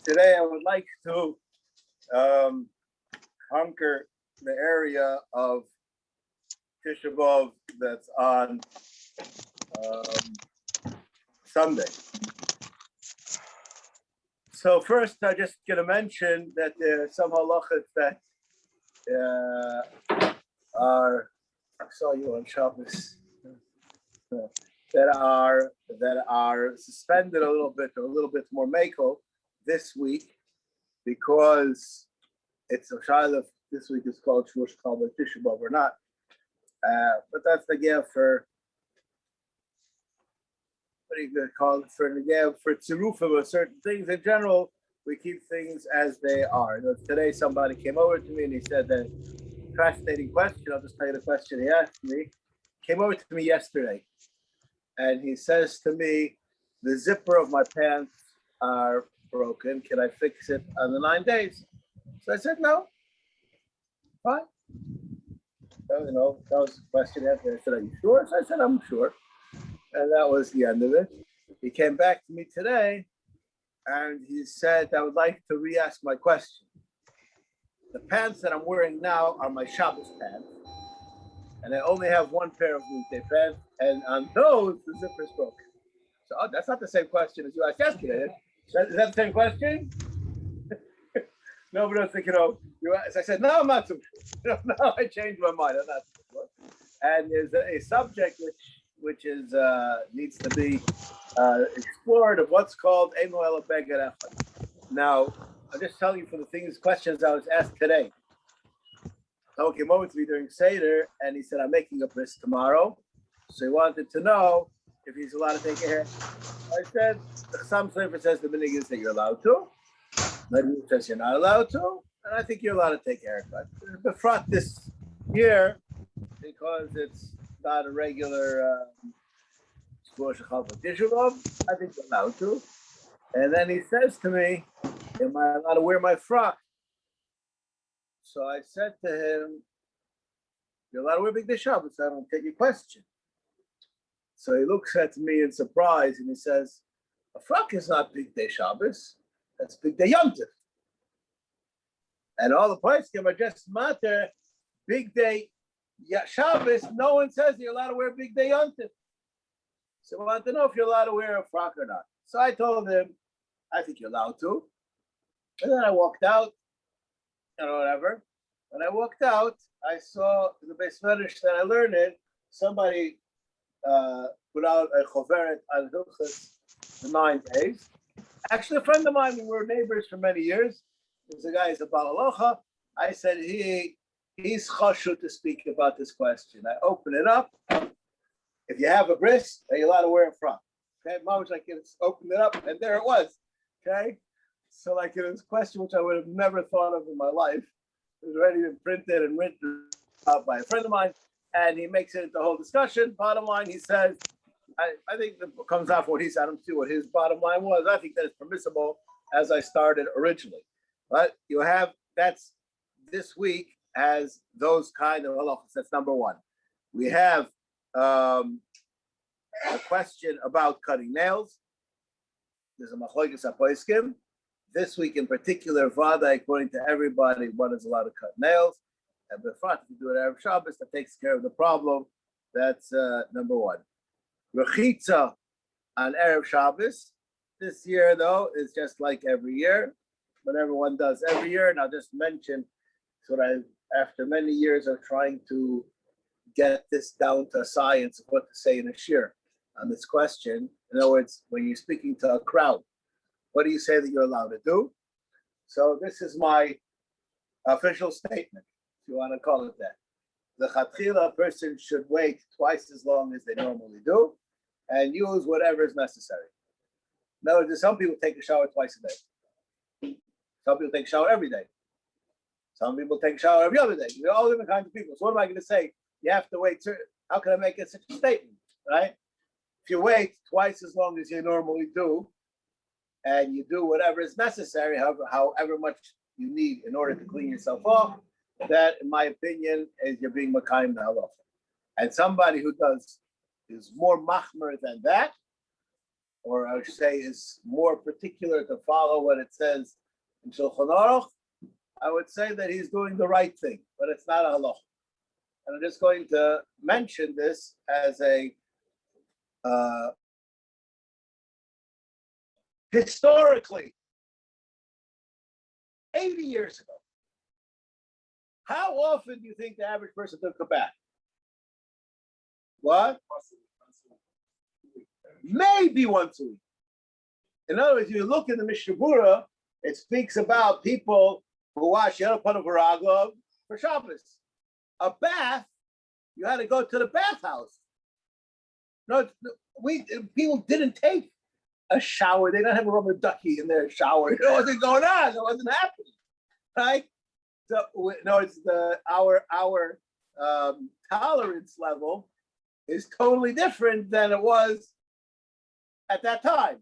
Today I would like to conquer the area of Tisha B'Av that's on Sunday. So first, I'm just going to mention that there are some halachas that are, I saw you on Shabbos, that are suspended a little bit, or a little bit more mako this week, because it's a shaila. This week is called Shvush Kal Tisha B'Av or not, but that's the gift for. What do you call it? For tzirufim of certain things. In general, we keep things as they are. Today, somebody came over to me and he said that fascinating question. I'll just tell you the question he asked me. Came over to me yesterday, and he says to me, "The zipper of my pants are broken. Can I fix it on the 9 days?" So I said, "No, fine." So, that was the question after. I said, "Are you sure?" So I said, "I'm sure." And that was the end of it. He came back to me today and he said, "I would like to re-ask my question. The pants that I'm wearing now are my Shabbos pants, and I only have one pair of weekday pants, and on those, the zipper's broken." So that's not the same question as you asked yesterday. Is that the same question? Nobody was thinking, as I said, "No, I'm not so sure." No, I changed my mind. I'm not so sure. And there's a subject which is needs to be explored, of what's called Eino Ela Beged Echad. Now, I'm just telling you for the questions I was asked today. Someone came over to me during Seder and he said, "I'm making a bris tomorrow." So he wanted to know if he's allowed to take a haircut. I said, some flavor says the minhag is that you're allowed to. Maybe it says you're not allowed to. And I think you're allowed to take a haircut. But front this year, because it's not a regular I think you're allowed to. And then he says to me, "Am I allowed to wear my frock?" So I said to him, "You're allowed to wear big day Shabbos. I don't take your question." So he looks at me in surprise and he says, "A frock is not big day Shabbos. That's big day Yom Tov. And all the poskim are just matter big day Shabbos. No one says you're allowed to wear big day Yom Tov." So I want to know if you're allowed to wear a frock or not. So I told him, "I think you're allowed to." And then I walked out, whatever. When I walked out, I saw in the base fetish that I learned it, somebody put out a choveret on Hilchos for 9 days. Actually, a friend of mine, we were neighbors for many years. There's a guy, he's a Balalocha. I said, he's chashuv to speak about this question. I open it up. If you have a bris, are you allowed to wear a frock? Okay, Mom was like, it's opened it up, and there it was. Okay, so like it was a question which I would have never thought of in my life. It was already been printed and written out by a friend of mine, and he makes it into a whole discussion. Bottom line, he says, I think that comes out from what he said. I don't see what his bottom line was. I think that it's permissible as I started originally. But you have, that's this week has those kind of halachas. That's number one. We have a question about cutting nails. There's a machlokes haposkim. This week in particular, Vada, according to everybody, one is allowed to cut nails. And befrat, if you do it Erev Shabbos, that takes care of the problem. That's number one. Rechitza on Erev Shabbos. This year, though, is just like every year, what everyone does every year. And I'll just mention, so that after many years of trying to get this down to a science of what to say in a shir on this question. In other words, when you're speaking to a crowd, what do you say that you're allowed to do? So this is my official statement, if you want to call it that. The chatchila person should wait twice as long as they normally do and use whatever is necessary. In other words, some people take a shower twice a day. Some people take a shower every day. Some people take a shower every other day. There are all different kinds of people. So what am I going to say? You have to wait. How can I make it such a statement, right? If you wait twice as long as you normally do, and you do whatever is necessary, however much you need in order to clean yourself off, that, in my opinion, is you're being makayim halacha. And somebody who is more machmer than that, or I should say is more particular to follow what it says in Shulchan Aruch, I would say that he's doing the right thing, but it's not a halach. And I'm just going to mention this as a historically, 80 years ago, how often do you think the average person took a bath? What? Maybe once a week. In other words, you look in the Mishnah Berurah, it speaks about people who wash Yerapon V'Raglov for Shabbos. A bath, you had to go to the bathhouse. No, people didn't take a shower. They don't have a rubber ducky in their shower. It wasn't going on. It wasn't happening, right? So no, it's our tolerance level is totally different than it was at that time.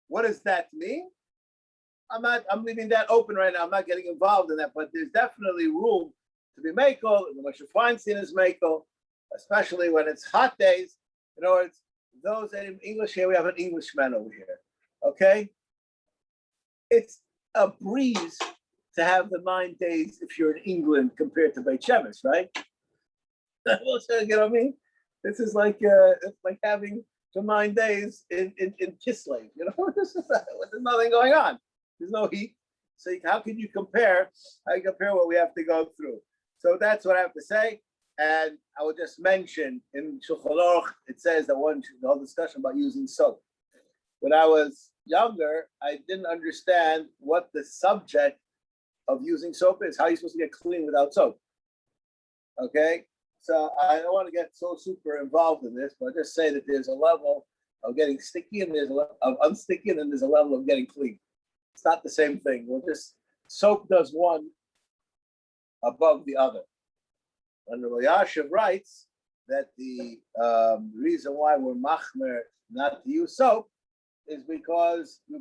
What does that mean? I'm leaving that open right now. I'm not getting involved in that, but there's definitely room to be makel. Moshe Feinstein is makel, especially when it's hot days. In other words, those in English here, we have an Englishman over here. Okay? It's a breeze to have the 9 days if you're in England compared to Beit Shemesh, right? You know what I mean? This is like it's like having the 9 days in Kislev. You know, there's nothing going on. There's no heat. So how can you compare? How you compare what we have to go through? So that's what I have to say. And I will just mention in Shulchan Aruch, it says that the whole discussion about using soap. When I was younger, I didn't understand what the subject of using soap is. How are you supposed to get clean without soap? Okay, so I don't want to get so super involved in this, but I'll just say that there's a level of getting sticky and there's a level of unsticky and then there's a level of getting clean. It's not the same thing. Soap does one above the other. And Rabbi Yashiv writes that the reason why we're machmer not to use soap is because we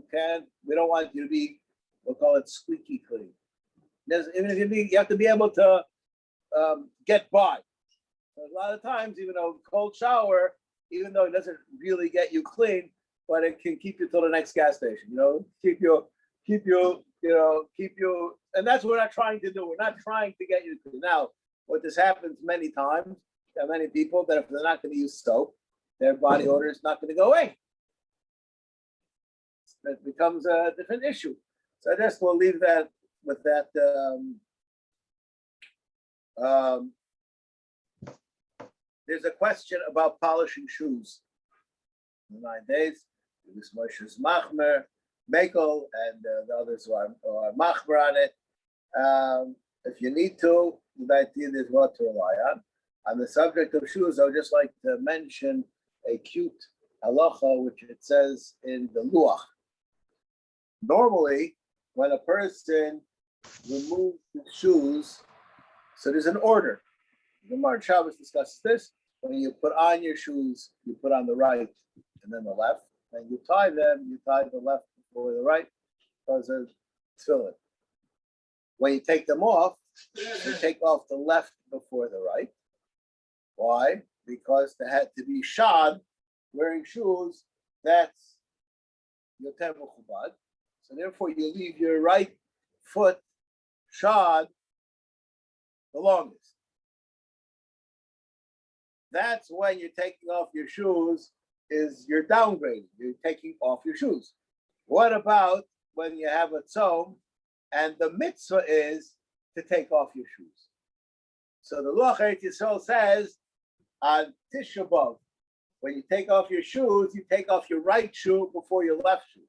don't want you to be, we'll call it squeaky clean. Even if you have to be able to get by. So a lot of times, even a cold shower, even though it doesn't really get you clean, but it can keep you till the next gas station. Keep you, and that's what we're not trying to do. We're not trying to get you clean. Now, what this happens many times, there are many people that if they're not going to use soap, their body odor is not going to go away. That becomes a different issue. So I guess we'll leave that with that. There's a question about polishing shoes. In 9 days, this Moshe's Machmer, Mekel, and the others who are Machmer on it. If you need to, the idea is what to rely on. On the subject of shoes, I would just like to mention a cute halacha, which it says in the Luach. Normally, when a person removes his shoes, so there's an order. The Gemara Shabbos discusses this. When you put on your shoes, you put on the right and then the left. And you tie them, you tie the left before the right, because of tefillin. When you take them off, you take off the left before the right. Why? Because they had to be shod, wearing shoes, that's yoter mechubad. So therefore, you leave your right foot shod the longest. That's when you're taking off your shoes, is you're downgrading. You're taking off your shoes. What about when you have a tzom and the mitzvah is to take off your shoes? So the Luach Eretz Yisrael says on Tisha B'Av, when you take off your shoes, you take off your right shoe before your left shoe.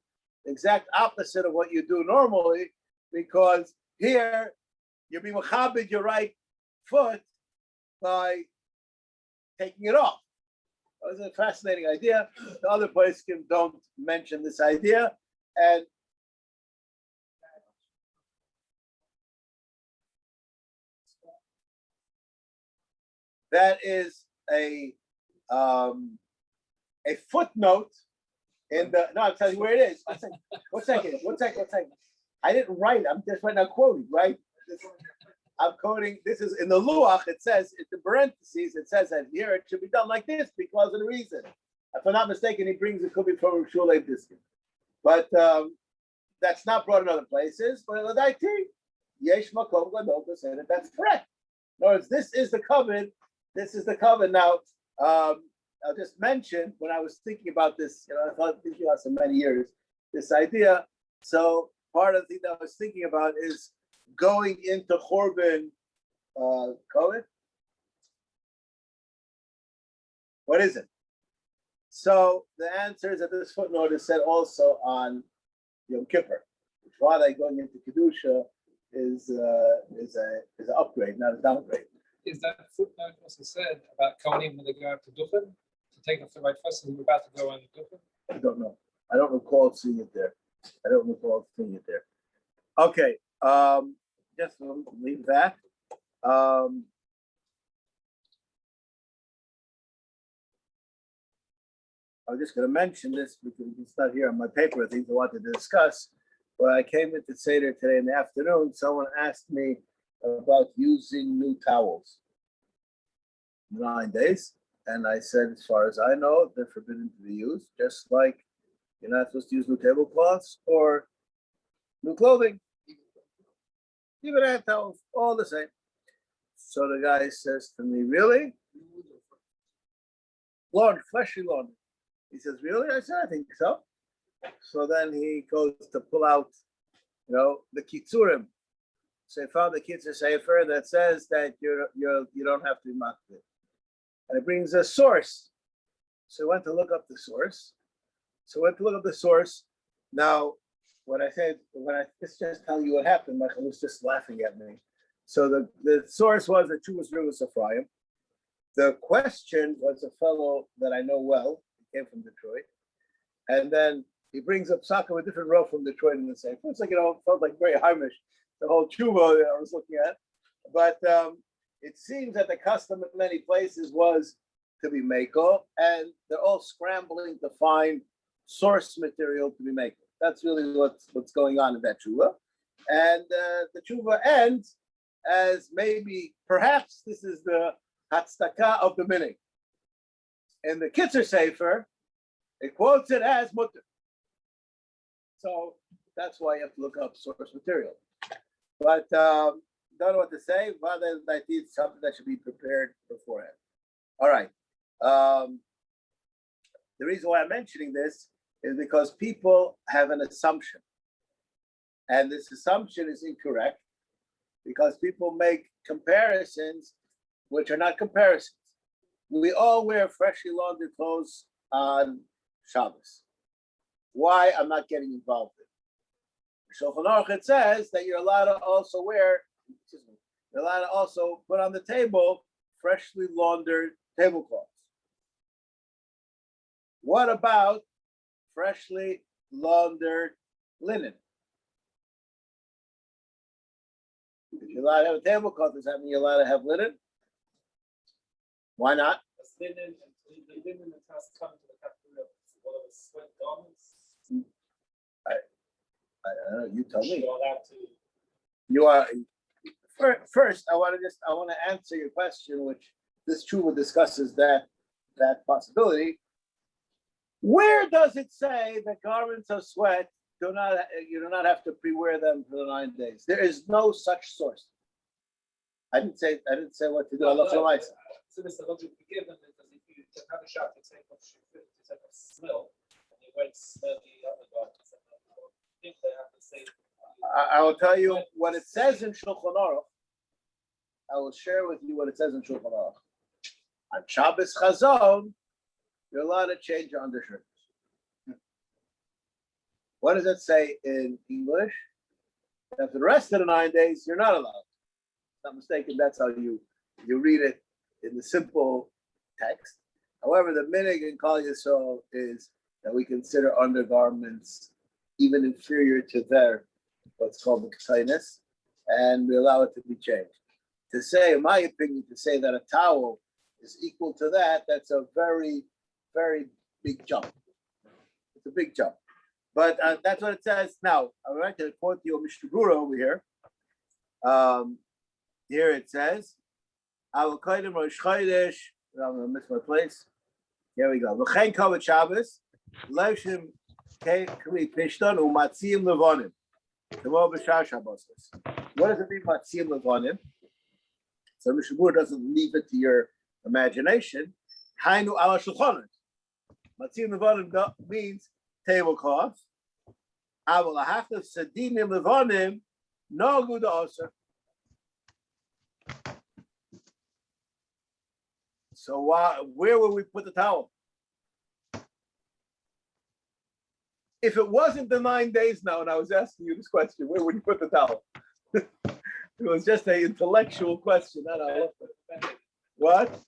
The exact opposite of what you do normally, because here you're being mechabed your right foot by taking it off. That was a fascinating idea. The other poskim don't mention this idea, and that is a footnote in the. No, I'm telling you where it is. One second. I didn't write. I'm just right now quoting. Right. I'm quoting. This is in the Luach. It says in the parentheses. It says that here it should be done like this because of the reason. If I'm not mistaken, he brings it could be from Shulei Diskin. But that's not brought in other places. But Yesh Makom Gadol to say that that's correct. In other words, this is the covenant. This is the covenant. Now, I'll just mention when I was thinking about this, I thought thinking about so many years, this idea. So part of the thing that I was thinking about is going into Chorban Kohen. What is it? So the answer is that this footnote is said also on Yom Kippur, which while they going into Kedusha is an upgrade, not a downgrade. Is that footnote also said about Kohanim when they go out to Duchen to take off the right first and we're about to go on Duchen? I don't know. I don't recall seeing it there. Okay. Just leave that. I'm just going to mention this because it's not here on my paper. Things I wanted to discuss. When I came into Seder today in the afternoon, someone asked me about using new towels 9 days. And I said, as far as I know, they're forbidden to be used, just like you're not supposed to use new tablecloths or new clothing. Even hand towels, all the same. So the guy says to me, really? Laundry, fleshy laundry. He says, really? I said, I think so. So then he goes to pull out, the kitzurim. So he found the Kitzur Sefer that says that you don't have to be makbid. And it brings a source. So I went to look up the source. Now, this just tell you what happened, Michael was just laughing at me. So the source was that Chuvas Rivas Ephraim. The question was a fellow that I know well. He came from Detroit. And then he brings up Saka with a different row from Detroit in the same. It's like, felt like very Heimish, the whole Chuva that I was looking at. But it seems that the custom in many places was to be Mako, and they're all scrambling to find source material to be Mako. That's really what's going on in that Chuva. And the Chuva ends as perhaps this is the Hatstaka of the Minig. In the Kitzur Sefer, it quotes it as Mutter. So that's why you have to look up source material. But don't know what to say. Rather, I think it's something that should be prepared beforehand. All right. The reason why I'm mentioning this is because people have an assumption. And this assumption is incorrect because people make comparisons which are not comparisons. We all wear freshly laundered clothes on Shabbos. Why? I'm not getting involved in it. Shulchan Aruch, it says that you're allowed to also you're allowed to also put on the table freshly laundered tablecloths. What about freshly laundered linen? If you're allowed to have a tablecloth, does that mean you're allowed to have linen? Why not? Linen that has come to the category of one of the sweat garments. I don't know. You tell me. You're allowed to. You are. First, I want to answer your question, which this tshuva discusses that possibility. Where does it say that garments of sweat you do not have to pre-wear them for the 9 days? There is no such source. I didn't say what to do. So this logic we give them is that if you have a shot to take off smell, and you won't smell the other garments, and I think they have to say. I will tell you what it says in Shulchan Aruch. I will share with you what it says in Shulchan Aruch. On Shabbos Chazon, you're allowed to change your undershirt. What does it say in English? And for the rest of the 9 days, you're not allowed. If I'm not mistaken, that's how you read it in the simple text. However, the minig in Kol Yisrael is that we consider undergarments even inferior to their what's called the ksainis, and we allow it to be changed. To say, in my opinion, that a towel is equal to that, that's a very, very big jump. It's a big jump. But that's what it says. Now, I would like to quote you Mr. Gura over here. Here it says, I will call him Rosh Chodesh. I'm going to miss my place. Here we go. V'chein kavod Shabbos, leishim kli pishton u'matzim levonim. K'mo b'shar Shabbos. What does it mean, matzim levonim? So Mishabur doesn't leave it to your imagination. Hainu ala shulchanon. Matzim levonim means tablecloth. Aval lahachlev sadinim levonim no good also. So where will we put the towel? If it wasn't the 9 days now, and I was asking you this question, where would you put the towel? It was just an intellectual question. What?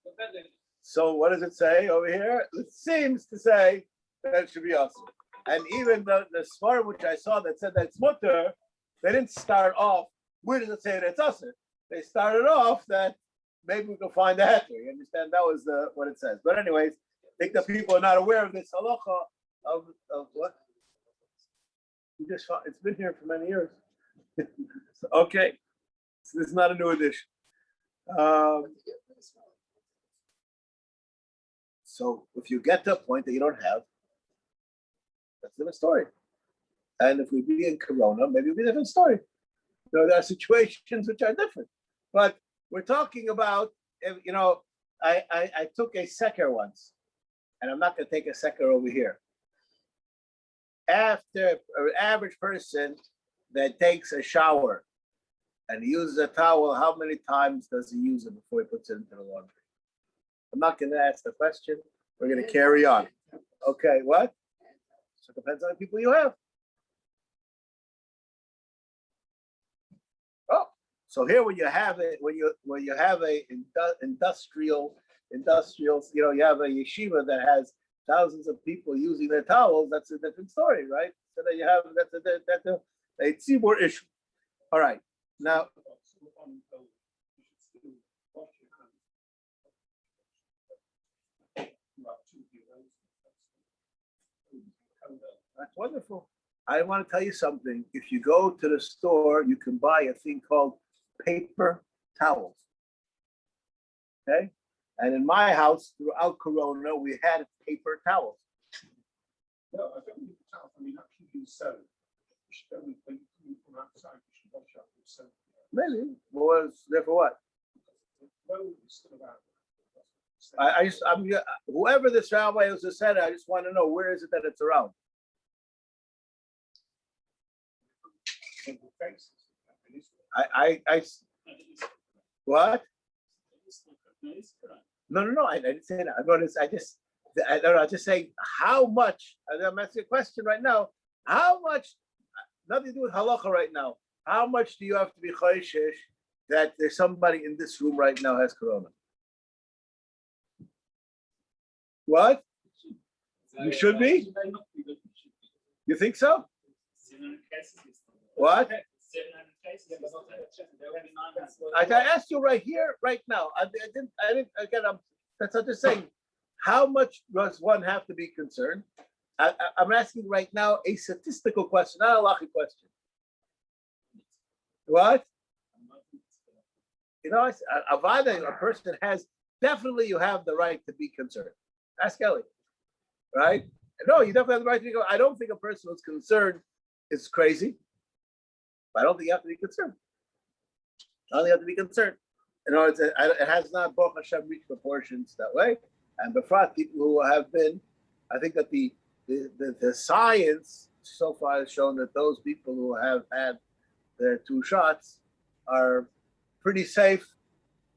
So what does it say over here? It seems to say that it should be awesome. And even the Svar which I saw that said that it's mutter, they didn't start off, where does it say that it's awesome? They started off that maybe we can find the heter. You understand? That was what it says. But anyways, I think that people are not aware of this halacha of what? You just it's been here for many years. Okay. So this is not a new edition. So if you get to a point that you don't have, that's a different story. And if we be in Corona, maybe it'll be a different story. There are situations which are different. But we're talking about, I took a seker once, and I'm not going to take a seker over here. After an average person that takes a shower and he uses a towel, how many times does he use it before he puts it into the laundry? I'm not going to ask the question. We're going to carry on. Okay, what? So it depends on the people you have. Oh, so here when you have it, when you have a industrial, you have a yeshiva that has thousands of people using their towels, that's a different story, right? So that you have that's a tzibur issue. All right, now. That's wonderful. I want to tell you something. If you go to the store, you can buy a thing called paper towels. Okay? And in my house, throughout Corona, we had paper towels. No, I don't need the towels. I mean, actually, you sew. You should only, when you come from outside, you should wash up with soap. Maybe. Well, was there for what? I'm whoever this rabbi was just said, I just want to know where is it that it's around. I what? No. I didn't say that. I don't know. I just say how much. I'm asking a question right now. How much? Nothing to do with halacha right now. How much do you have to be choishish that there's somebody in this room right now has corona? What? You should be? You think so? What? I asked you right here, right now. I didn't. Again, that's what I'm just saying. How much does one have to be concerned? I'm asking right now a statistical question, not a halachic question. What? A person has, definitely you have the right to be concerned. Ask Kelly, right? No, you definitely have the right to be concerned. I don't think a person who's concerned is crazy. But I don't think you have to be concerned. I don't think you have to be concerned. In other words, it has not, Baruch Hashem, reached proportions that way. And befrat, people who have been, I think that the science so far has shown that those people who have had their 2 shots are pretty safe,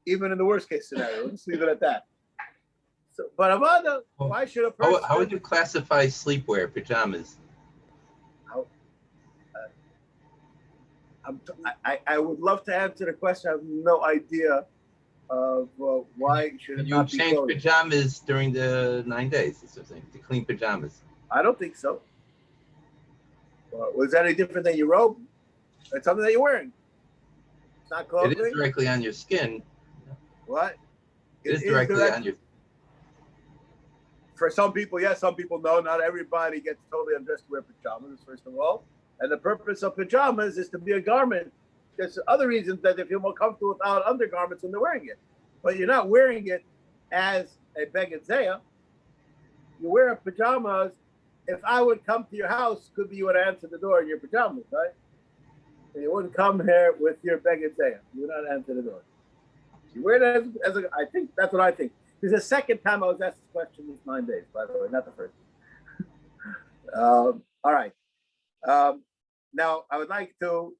even in the worst case scenario. Let's leave it at that. So, but Avada, why should a person? How would you classify sleepwear, pajamas? I would love to answer the question. I have no idea of why should it you not be change closed. pajamas during the 9 days? That's what I'm saying, to clean pajamas. I don't think so. Was that any different than your robe? It's something that you're wearing. It's not clothing. It is directly on your skin. What? It is directly on your. For some people, yes. Some people, no. Not everybody gets totally undressed to wear pajamas, first of all. And the purpose of pajamas is to be a garment. There's other reasons that they feel more comfortable without undergarments when they're wearing it. But you're not wearing it as a beged zayah. you wear pajamas. If I would come to your house, could be you would answer the door in your pajamas, right? And you wouldn't come here with your beged. You would not answer the door. You wear it I think that's what I think. This is the second time I was asked this question in these 9 days, by the way, not the first. All right. Now I would like to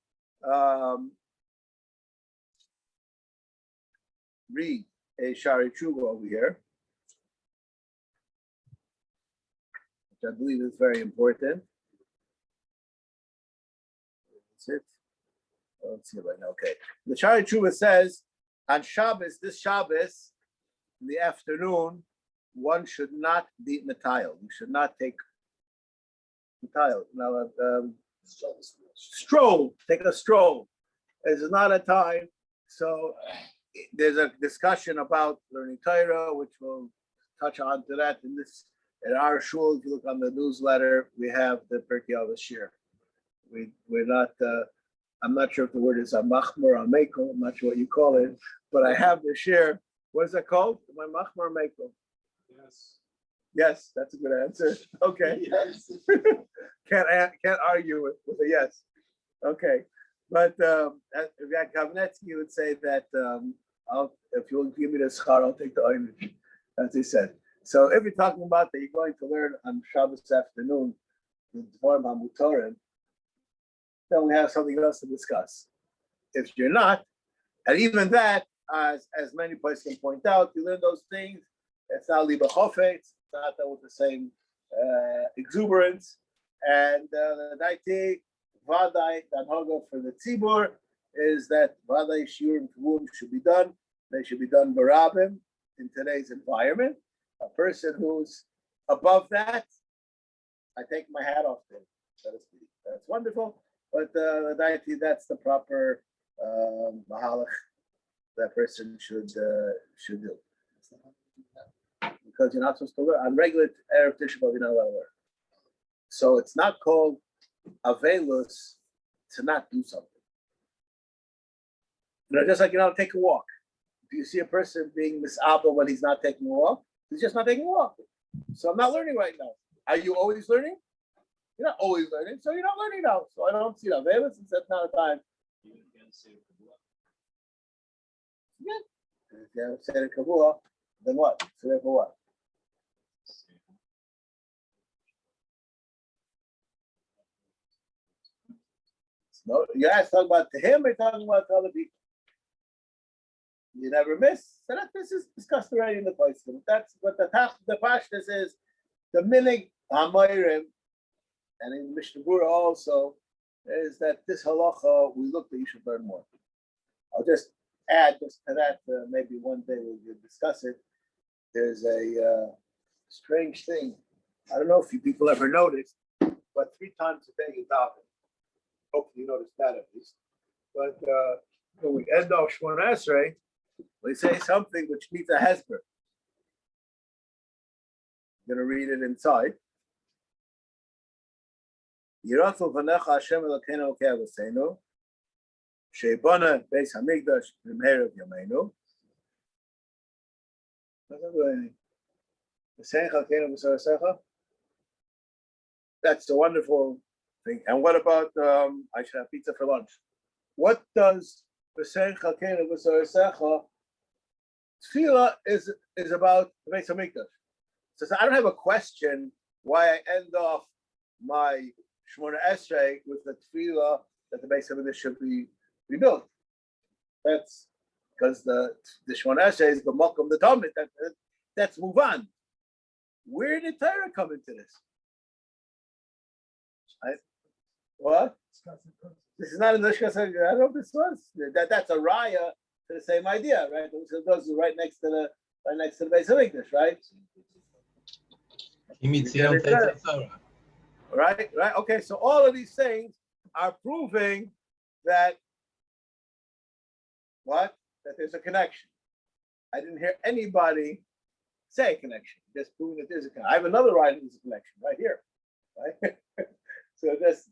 read a Shari Tshuva over here, which I believe is very important. That's it. Let's see right now. Okay. The Shari Tshuva says on Shabbos, this Shabbos, in the afternoon, one should not be metayel. You should not take metayel. Now, stroll. Take a stroll. It's not a time. So there's a discussion about learning Torah, which we'll touch on to that in this. In our shul, if you look on the newsletter, we have the Pirkei Avos Shir. We're not. I'm not sure if the word is a machmer or a mekel. I'm not sure what you call it, but I have the shir. What is that called? My machmer or mekel? Yes. Yes, that's a good answer. Okay. Yes. Can't argue with a yes. Okay, but if Kavnetsky would say that if you'll give me the schar, I'll take the oimage, as he said. So if you're talking about that, you're going to learn on Shabbos afternoon the Dvarim HaMutarim, then we have something else to discuss. If you're not, and even that, as many places can point out, you learn those things. It's not liba chofetz. It's not with the same exuberance. And the daiti vaday danhoga for the tzibur is that vaday shiurim kavum should be done. They should be done barabim in today's environment. A person who's above that, I take my hat off to him, so to speak. That's wonderful. But that's the proper mahalach that person should do. Because you're not supposed to learn on regular Erev Tisha B'Av, you're not allowed to learn. So it's not called avelus to not do something. Just like take a walk. If you see a person being misabel when he's not taking a walk, he's just not taking a walk. So I'm not learning right now. Are you always learning? You're not always learning, so you're not learning now. So I don't see that. Since that's not a time. Yeah. If you have said a kavua, then what? So for what? No, you guys talk about to him, or talking about to other people. You never miss. So this is discussed already in the place. That's what the pashtus is. The minig hamayrim, and in Mishnah Berurah also, is that this halacha we look that you should learn more. I'll just add just to that. Maybe one day we'll discuss it. There's a strange thing. I don't know if you people ever noticed, but 3 times a day you daven. Hopefully you noticed that at least. But when we end off Shmona Esrei, we say something which needs a hesper. I'm going to read it inside. Yiratzol v'necha Hashem Elokeinu Elokei Avosseinu, sheibana beis hamikdash b'meherav yameinu. That's the wonderful thing. And what about I should have pizza for lunch? What does tefillah is about the Beis Hamikdash? So I don't have a question why I end off my Shmona Esrei with the tefillah that the Beis Hamikdash should be rebuilt. That's because the Shmona Esrei is the Malkum the Talmud. That's move on. Where did Torah come into this? What? This is not in the Shkas. I don't know if this was. That's a raya to the same idea, right? So those are right next to the Beis Hamikdash, right? Right. Okay. So all of these things are proving that what? That there's a connection. I didn't hear anybody say a connection. Just proving that there's a connection. I have another raya there's a connection right here. Right. So this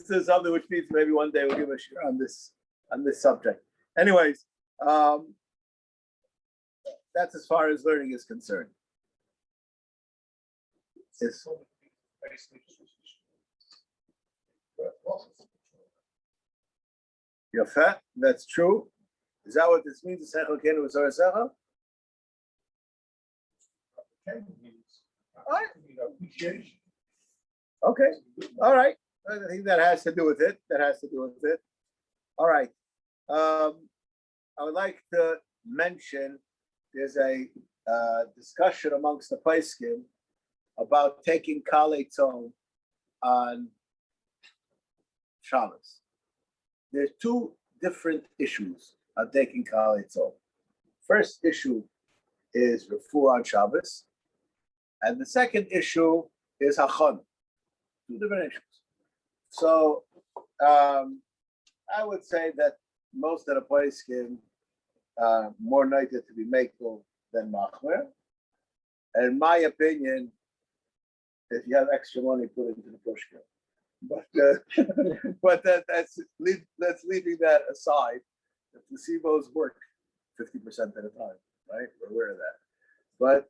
is something which needs maybe one day we'll give a share on this subject. Anyways, that's as far as learning is concerned. Is Yafet, that's true. Is that what this means? Sechel kenu v'zor sechel? Okay, all right. I think that has to do with it. All right. I would like to mention there's a discussion amongst the Paiskim about taking Kalei Tzom on Shabbos. There's two different issues on taking Kalei Tzom. First issue is Refuah on Shabbos, and the second issue is Hachon. Two different issues. So I would say that most of the Paiskim more noted to be Mekel than Machmer. And in my opinion, if you have extra money, put it into the pushka. But that's leaving that aside. The placebos work 50% of the time, right? We're aware of that. But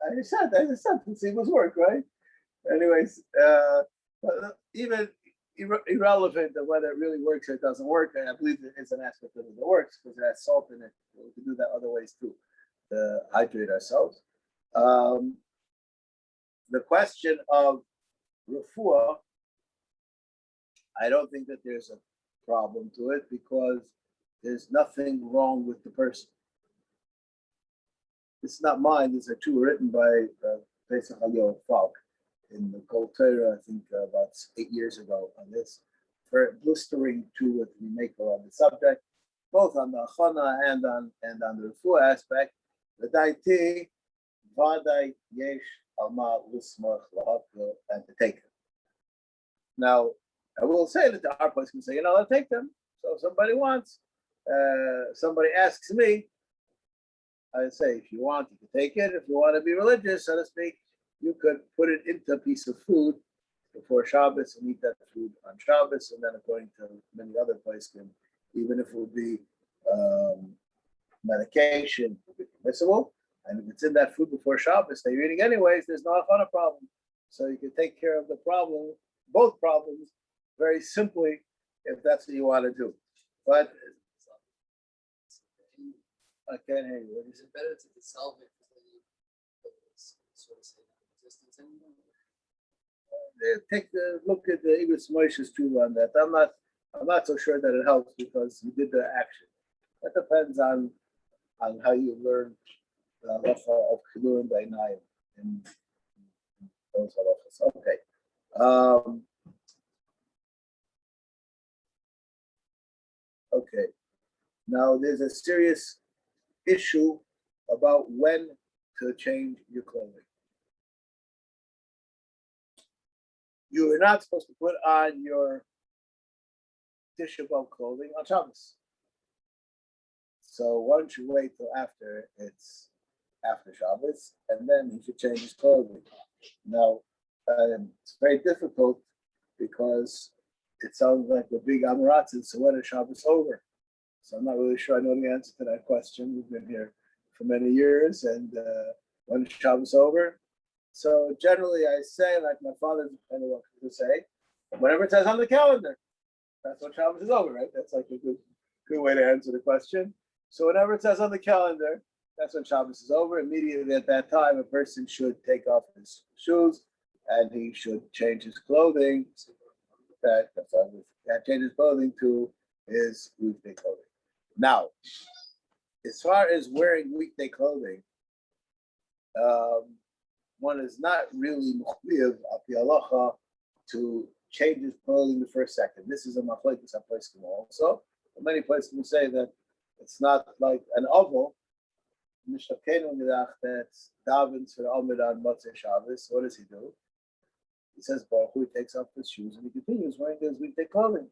I just said placebos work, right? Anyways, even irrelevant of whether it really works or it doesn't work, and I believe there is an aspect of it that works because it has salt in it. We can do that other ways too to hydrate ourselves. The question of refuah, I don't think that there's a problem to it because there's nothing wrong with the person. It's not mine. These are two written by Pesach Halil Falk in the Kol Torah, I think about 8 years ago on this. For blistering two with Mimeko on the subject, both on the Achana and on the refuah aspect. The Daiti, Vadai Yesh Alma Lismach Lahapil, and to take them. Now, I will say that our place can say, I'll take them. So if somebody wants, somebody asks me, I say, if you want, you can take it. If you want to be religious, so to speak, you could put it into a piece of food before Shabbos and eat that food on Shabbos. And then according to many other places, even if it would be medication, it would be permissible. And if it's in that food before Shabbos that you're eating anyways, there's not a problem. So you can take care of the problem, both problems, very simply if that's what you want to do. But I can't hear you. Is it better to dissolve it sort of say existence anymore? Take a look at the Ibis Moshe's too on that. I'm not so sure that it helps because you did the action. That depends on how you learn the halacha of Chilur and Beinayim in those halachas. Okay. Okay. Now there's a serious issue about when to change your clothing. You are not supposed to put on your Tisha B'Av clothing on Shabbos. So why don't you wait till after Shabbos, and then he should change his clothing. Now, it's very difficult because it sounds like a big Amaratzin, so when is Shabbos over? So I'm not really sure I know the answer to that question. We've been here for many years, and when is Shabbos over? So generally I say, like my father kind of likes to say, whatever it says on the calendar, that's when Shabbos is over, right? That's like a good way to answer the question. So whenever it says on the calendar, that's when Shabbos is over. Immediately at that time, a person should take off his shoes and he should change his clothing. Change his clothing to his weekday clothing. Now, as far as wearing weekday clothing, one is not really mukhliv api halacha to change his clothing the first second. This is a machlekes haposkim also. Many places will say that it's not like an oval. Mishakenu midach that's davens for the Amid on Motzei Shabbos. What does he do? He says Baruch Hu, he takes off his shoes and he continues wearing his weekday clothing.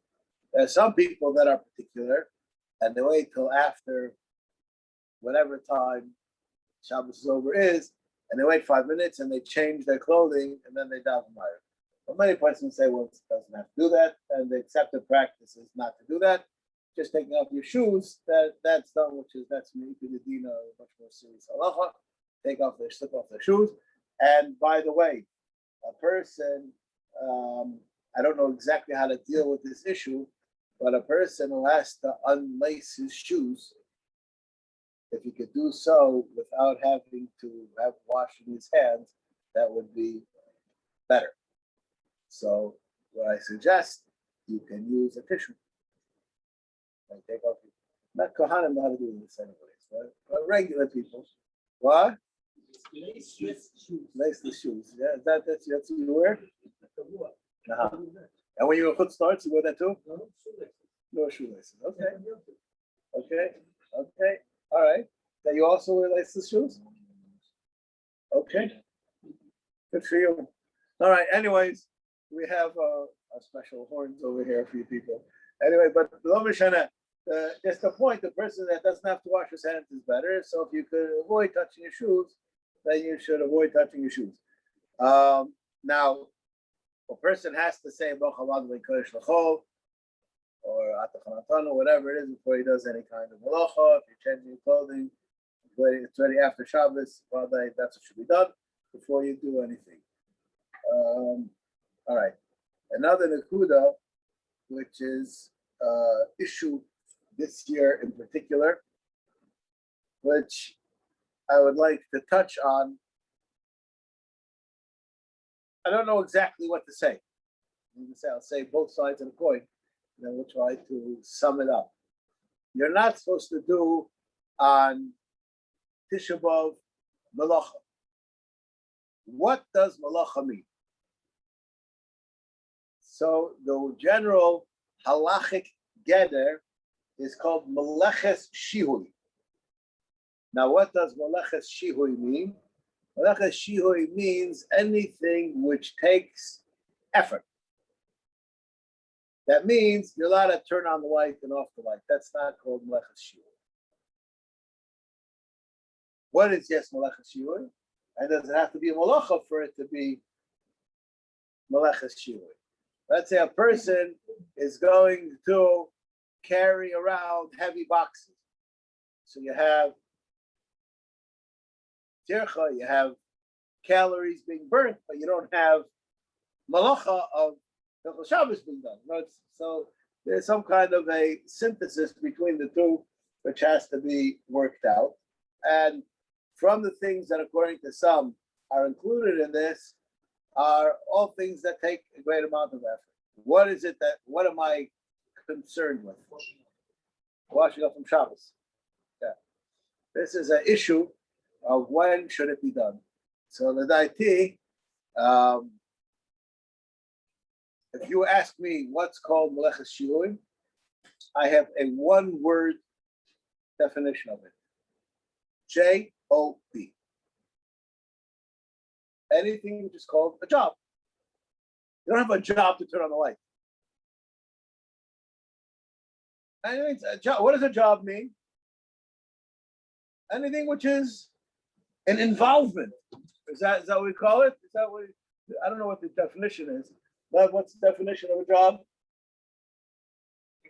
There are some people that are particular and they wait till after whatever time Shabbos is over is, and they wait 5 minutes and they change their clothing and then they daven higher. But many persons say, well, it doesn't have to do that, and the accepted practice is not to do that. Just taking off your shoes, that's done, that's Me'ikudadina, much more serious halacha. Slip off their shoes, And by the way, a person, I don't know exactly how to deal with this issue, but a person who has to unlace his shoes, if he could do so without having to have washing his hands, that would be better. So what I suggest, you can use a tissue. And take off. Not Kohanim know how to do this anyways, but regular people. What? Laceless shoes. Laceless shoes. Yeah, that's what you wear? Uh-huh. And when you were Chutz starts, you wear that too? No, shoelaces. No shoelaces. Okay. Okay. All right. That you also wear laceless shoes? Okay. Good for you. All right. Anyways, we have a special horns over here for you people. Anyway, but just the point, the person that doesn't have to wash his hands is better. So if you could avoid touching your shoes, then you should avoid touching your shoes. Now, a person has to say or whatever it is before he does any kind of malacha. If you're changing your clothing, it's already after Shabbos. Well, that's what should be done before you do anything. All right. Another nakuda, which is issue this year in particular, which I would like to touch on. I don't know exactly what to say. I'll say both sides of the coin, and then we'll try to sum it up. You're not supposed to do on Tisha B'Av malacha. What does malacha mean? So the general halachic geder is called meleches shihui. Now, what does meleches shihui mean? Meleches shihui means anything which takes effort. That means you're allowed to turn on the light and off the light. That's not called meleches shihui. What is yes meleches shihui? And does it have to be a malacha for it to be meleches shihui? Let's say a person is going to carry around heavy boxes. So you have tircha, you have calories being burnt, but you don't have malacha of Hilchos Shabbos being done. So there's some kind of a synthesis between the two, which has to be worked out. And from the things that, according to some, are included in this, are all things that take a great amount of effort. What am I concerned with? Washing up from Shabbos. Yeah. This is an issue of when should it be done. So the daiti, if you ask me what's called meleches shiui, I have a one-word definition of it. J-O-B. Anything which is called a job. You don't have a job to turn on the light. What does a job mean? Anything which is an involvement. Is that what we call it? Is that what? I don't know what the definition is. But what's the definition of a job?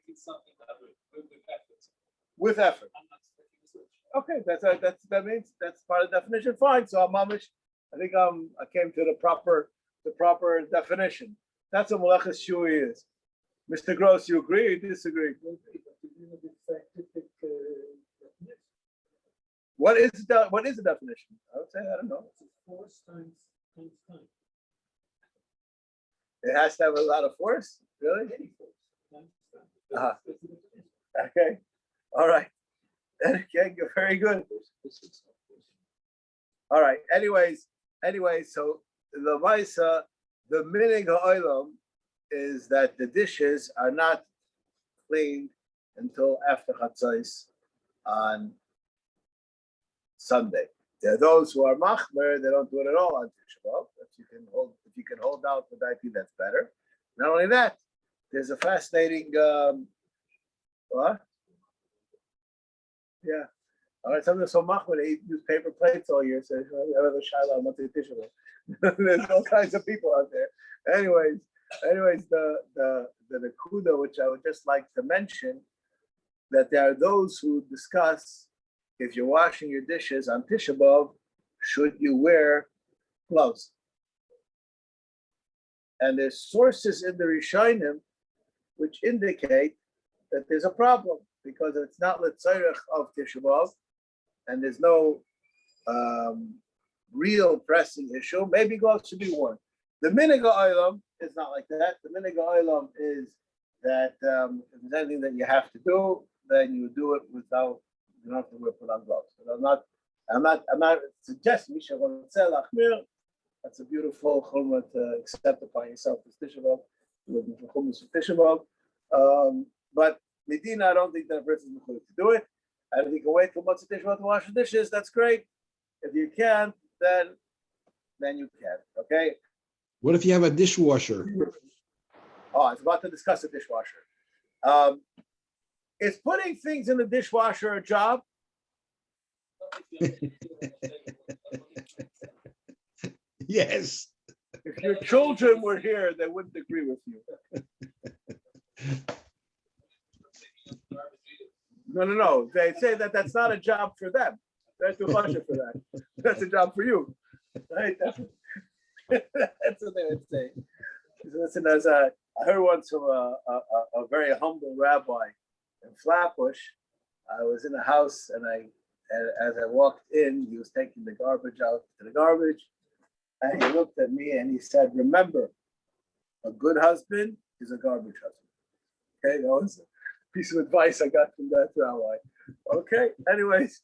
It's something that with effort. With effort. I'm not expecting a switch. Okay, that means that's part of the definition. Fine. So I think I came to the proper definition. That's what meleches shiui is. Mr. Gross, you agree or disagree? What is the definition? I would say I don't know. Force times time. It has to have a lot of force, really. Any force times time. Uh-huh. That's the definition. Okay, all right. Okay, very good. All right. Anyways, so the Maisa, the minig ha'olam is that the dishes are not cleaned until after Chatzos on Sunday. There are those who are machmer; they don't do it at all on Tisha B'Av. If you can hold out the daiti, that's better. Not only that, there's a fascinating what? Yeah. All right, some of the so machmer they use paper plates all year. So there's all kinds of people out there. Anyways, the nakuda, which I would just like to mention, that there are those who discuss if you're washing your dishes on Tisha B'Av, should you wear gloves. And there's sources in the Rishonim which indicate that there's a problem because it's not l'tzorech of Tisha B'Av, and there's no real pressing issue. Maybe gloves should be worn. The minhag ha'olam is not like that. The minhag ha'olam is that if there's anything that you have to do, then you do it without, you don't have to put on gloves. But I'm not suggesting Misha Ronzel Achmir. That's a beautiful chumrah to accept upon yourself as Tisha B'Av, looking for chumrah for Tisha B'Av. But Medina, I don't think that a person is going to do it. And if you can wait till Motzei Tisha B'Av to wash the dishes, that's great. If you can't, then you can. Okay. What if you have a dishwasher? Oh, I was about to discuss the dishwasher. Is putting things in the dishwasher a job? Yes. If your children were here, they wouldn't agree with you. No. They say that that's not a job for them. That's too much for that. That's a job for you. Right? That's what they would say. Listen, I heard once from a very humble rabbi in Flatbush. I was in a house, and as I walked in, he was taking the garbage out to the garbage, and he looked at me and he said, "Remember, a good husband is a garbage husband." Okay, that was a piece of advice I got from that rabbi. Okay, anyways,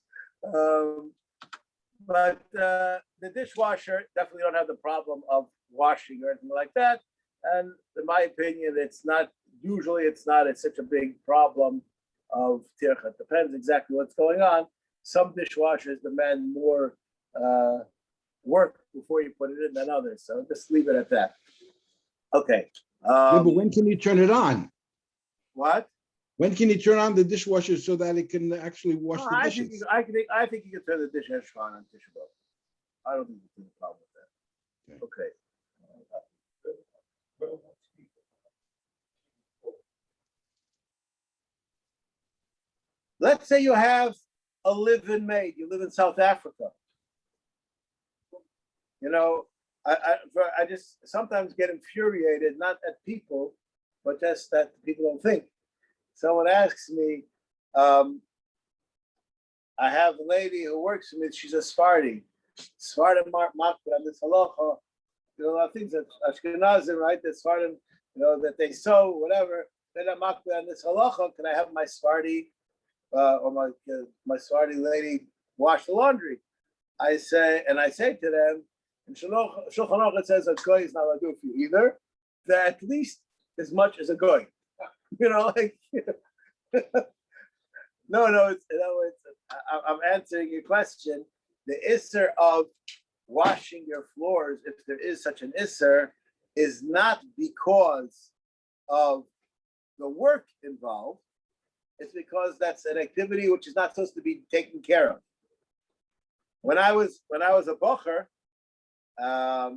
but the dishwasher definitely don't have the problem of washing or anything like that. And in my opinion, it's not it's such a big problem of tircha. It depends exactly what's going on. Some dishwashers demand more work before you put it in than others. So just leave it at that. Okay. Yeah, but when can you turn it on? What? When can you turn on the dishwasher so that it can actually wash the dishes? I think you can turn the dishwasher on Tisha B'Av. I don't think there's a problem with that. Okay. Let's say you have a live-in maid. You live in South Africa. You know, I just sometimes get infuriated, not at people, but just that people don't think. Someone asks me, I have a lady who works for me. She's a Sephardi. Sephardim makbid this halacha. You know, a lot of things that Ashkenazim, right? That Sephardim, that they sew, whatever. Then I'm makbid on this halacha. Can I have my Sephardi or my Sephardi lady wash the laundry? I say to them, in Shulchan Aruch it says a goy is not allowed to do it for you either. They're at least as much as a goy. No, I'm answering your question. The isser of washing your floors, if there is such an isser, is not because of the work involved. It's because that's an activity which is not supposed to be taken care of. When I was a bocher, I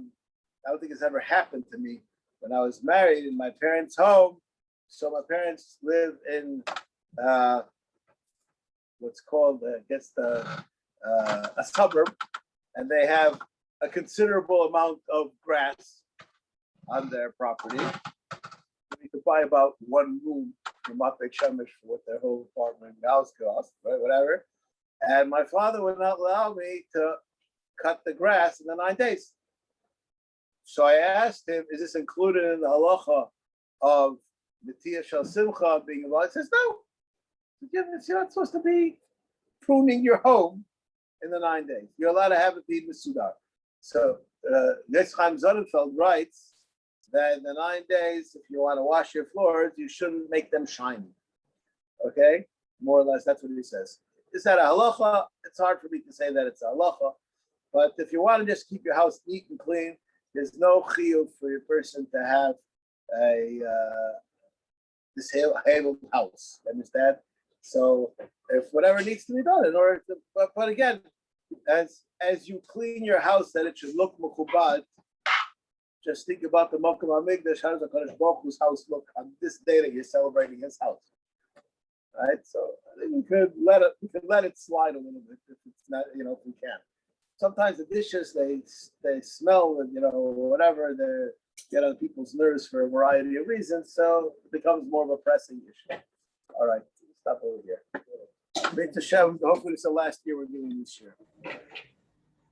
don't think it's ever happened to me. When I was married in my parents' home, so my parents live in what's called, a suburb, and they have a considerable amount of grass on their property. You could buy about one room from Mapei Shemesh for what their whole apartment house cost, right? Whatever. And my father would not allow me to cut the grass in the 9 days. So I asked him, is this included in the halacha of Nitiyah Shel Simcha being allowed? He says, no. You're not supposed to be pruning your home in the 9 days. You're allowed to have it be Mesudar. So Chaim Sonnenfeld writes that in the 9 days, if you want to wash your floors, you shouldn't make them shiny. Okay? More or less, that's what he says. Is that a halacha? It's hard for me to say that it's a halacha. But if you want to just keep your house neat and clean, there's no chiyuv for your person to have a disabled house. Understand? So if whatever needs to be done in order to, but again, as you clean your house, that it should look mechubad. Just think about the Mokum HaMikdash. How does the Kadosh Baruch Hu's house look on this day that you're celebrating his house? Right. So I think we could let it slide a little bit if it's not, if we can. sometimes the dishes, they smell, and, whatever, they get on people's nerves for a variety of reasons. So it becomes more of a pressing issue. All right, stop over here. Beit Hashem, hopefully it's the last year we're doing this year.